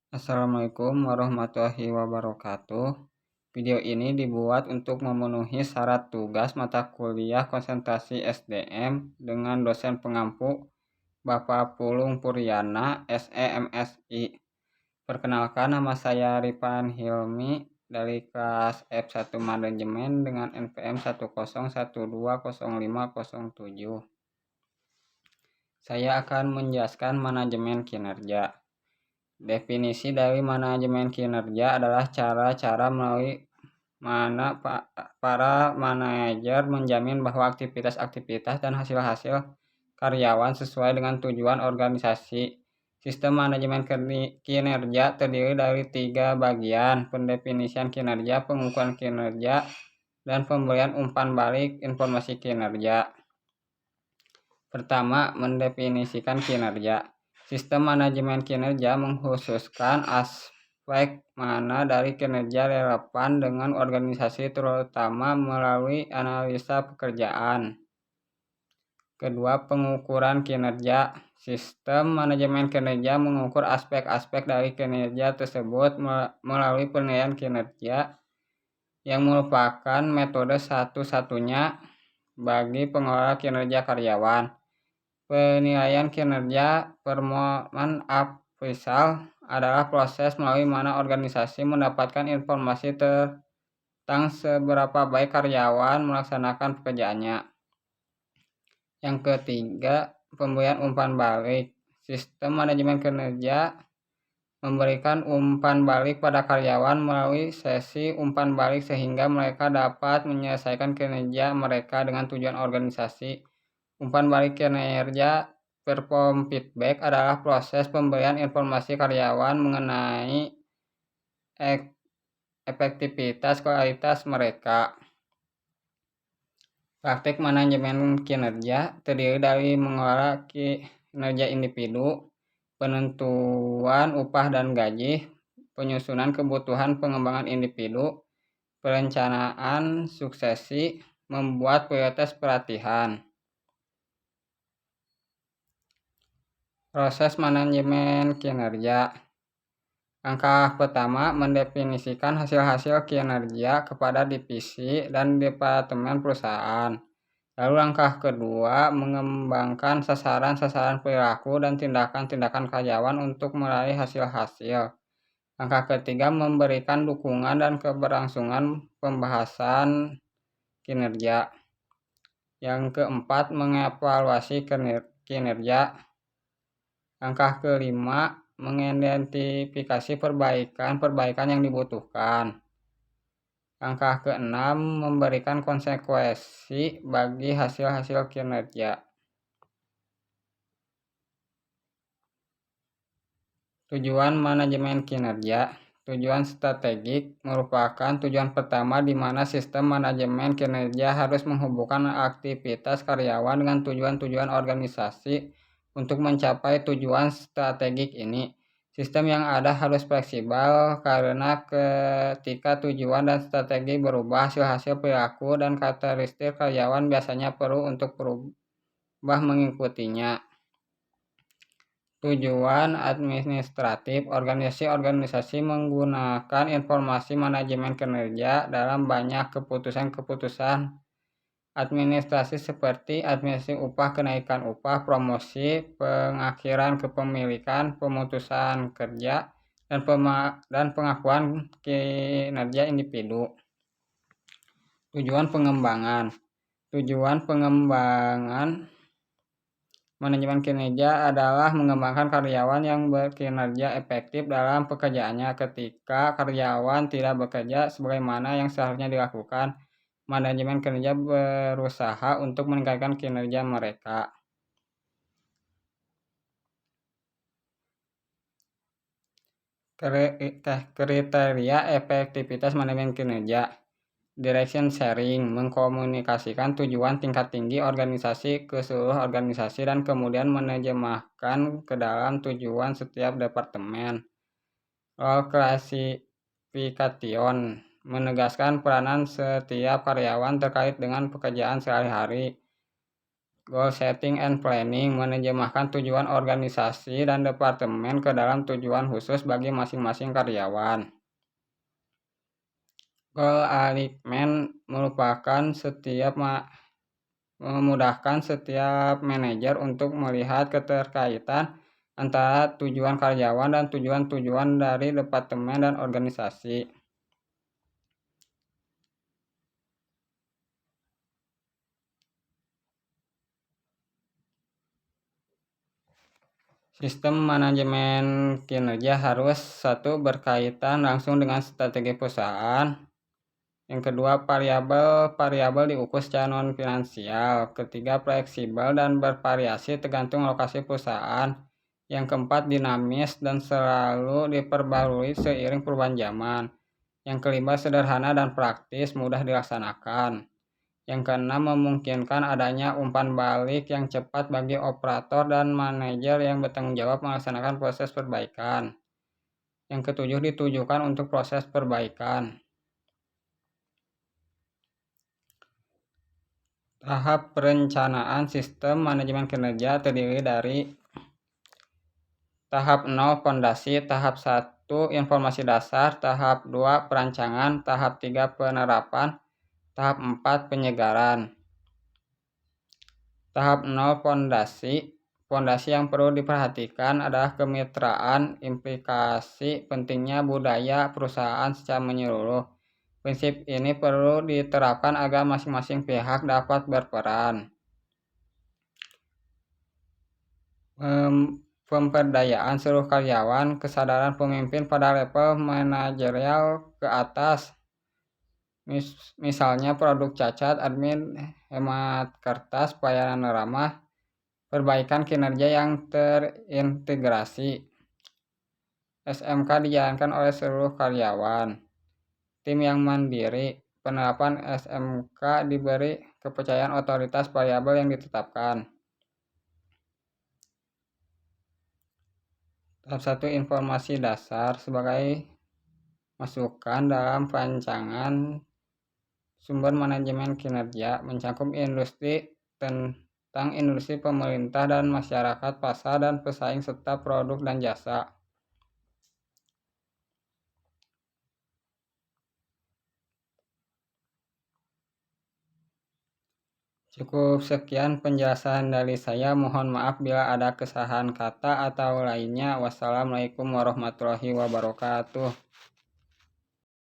Assalamualaikum warahmatullahi wabarakatuh. Video ini dibuat untuk memenuhi syarat tugas mata kuliah konsentrasi SDM dengan dosen pengampu Bapak Pulung Puryana, SE, Perkenalkan, nama saya Ripan Hilmi dari kelas F1 Manajemen dengan NPM 101205007. Saya akan menjelaskan manajemen kinerja. Definisi dari manajemen kinerja adalah cara-cara melalui mana para manajer menjamin bahwa aktivitas-aktivitas dan hasil-hasil karyawan sesuai dengan tujuan organisasi. Sistem manajemen kinerja terdiri dari 3 bagian: pendefinisian kinerja, pengukuran kinerja, dan pemberian umpan balik informasi kinerja. Pertama, mendefinisikan kinerja. Sistem manajemen kinerja mengkhususkan aspek mana dari kinerja relevan dengan organisasi, terutama melalui analisa pekerjaan. Kedua, pengukuran kinerja. Sistem manajemen kinerja mengukur aspek-aspek dari kinerja tersebut melalui penilaian kinerja yang merupakan metode satu-satunya bagi pengelola kinerja karyawan. Penilaian kinerja performance appraisal adalah proses melalui mana organisasi mendapatkan informasi tentang seberapa baik karyawan melaksanakan pekerjaannya. Yang ketiga, pemberian umpan balik. Sistem manajemen kinerja memberikan umpan balik pada karyawan melalui sesi umpan balik sehingga mereka dapat menyelesaikan kinerja mereka dengan tujuan organisasi. Umpan balik kinerja perform feedback adalah proses pemberian informasi karyawan mengenai efektivitas kualitas mereka. Praktik manajemen kinerja terdiri dari mengelola kinerja individu, penentuan upah dan gaji, penyusunan kebutuhan pengembangan individu, perencanaan suksesi, membuat prioritas pelatihan. Proses manajemen kinerja. Langkah pertama, mendefinisikan hasil-hasil kinerja kepada divisi dan departemen perusahaan. Lalu langkah kedua, mengembangkan sasaran-sasaran perilaku dan tindakan-tindakan karyawan untuk meraih hasil-hasil. Langkah ketiga, memberikan dukungan dan keberlangsungan pembahasan kinerja. Yang keempat, mengevaluasi kinerja. Langkah kelima, mengidentifikasi perbaikan yang dibutuhkan. Langkah keenam, memberikan konsekuensi bagi hasil-hasil kinerja. Tujuan manajemen kinerja. Tujuan strategik merupakan tujuan pertama di mana sistem manajemen kinerja harus menghubungkan aktivitas karyawan dengan tujuan-tujuan organisasi. Untuk mencapai tujuan strategik ini, sistem yang ada harus fleksibel karena ketika tujuan dan strategi berubah, hasil-hasil perilaku dan karakteristik karyawan biasanya perlu untuk berubah mengikutinya. Tujuan administratif. Organisasi menggunakan informasi manajemen kinerja dalam banyak keputusan-keputusan administrasi seperti administrasi upah, kenaikan upah, promosi, pengakhiran kepemilikan, pemutusan kerja, dan pengakuan kinerja individu. Tujuan pengembangan. Tujuan pengembangan manajemen kinerja adalah mengembangkan karyawan yang berkinerja efektif dalam pekerjaannya. Ketika karyawan tidak bekerja sebagaimana yang seharusnya dilakukan, manajemen kinerja berusaha untuk meningkatkan kinerja mereka. Kriteria efektivitas manajemen kinerja. Direction sharing, mengkomunikasikan tujuan tingkat tinggi organisasi ke seluruh organisasi dan kemudian menerjemahkan ke dalam tujuan setiap departemen. Role classification, menegaskan peranan setiap karyawan terkait dengan pekerjaan sehari-hari. goal setting and planning, menerjemahkan tujuan organisasi dan departemen ke dalam tujuan khusus bagi masing-masing karyawan. Goal alignment merupakan memudahkan setiap manajer untuk melihat keterkaitan antara tujuan karyawan dan tujuan-tujuan dari departemen dan organisasi. Sistem manajemen kinerja harus satu berkaitan langsung dengan strategi perusahaan. Yang kedua, variabel diukur secara non finansial. Ketiga, fleksibel dan bervariasi tergantung lokasi perusahaan. Yang keempat, dinamis dan selalu diperbarui seiring perubahan zaman. Yang kelima, sederhana dan praktis, mudah dilaksanakan. Yang keenam, memungkinkan adanya umpan balik yang cepat bagi operator dan manajer yang bertanggung jawab melaksanakan proses perbaikan. Yang ketujuh, ditujukan untuk proses perbaikan. Tahap perencanaan sistem manajemen kinerja terdiri dari tahap 0 fondasi, tahap 1 informasi dasar, tahap 2 perancangan, tahap 3 penerapan, tahap 4 penyegaran. Tahap 0 fondasi. Fondasi yang perlu diperhatikan adalah kemitraan, implikasi pentingnya budaya perusahaan secara menyeluruh. Prinsip ini perlu diterapkan agar masing-masing pihak dapat berperan. Pemberdayaan seluruh karyawan, kesadaran pemimpin pada level manajerial ke atas. Misalnya produk cacat, admin hemat kertas, pelayanan ramah, perbaikan kinerja yang terintegrasi. SMK dijalankan oleh seluruh karyawan. Tim yang mandiri, penerapan SMK diberi kepercayaan otoritas variabel yang ditetapkan. Tahap 1 informasi dasar sebagai masukan dalam perancangan sumber manajemen kinerja mencakup tentang industri, pemerintah dan masyarakat, pasar dan pesaing serta produk dan jasa. Cukup sekian penjelasan dari saya. Mohon maaf bila ada kesalahan kata atau lainnya. Wassalamualaikum warahmatullahi wabarakatuh.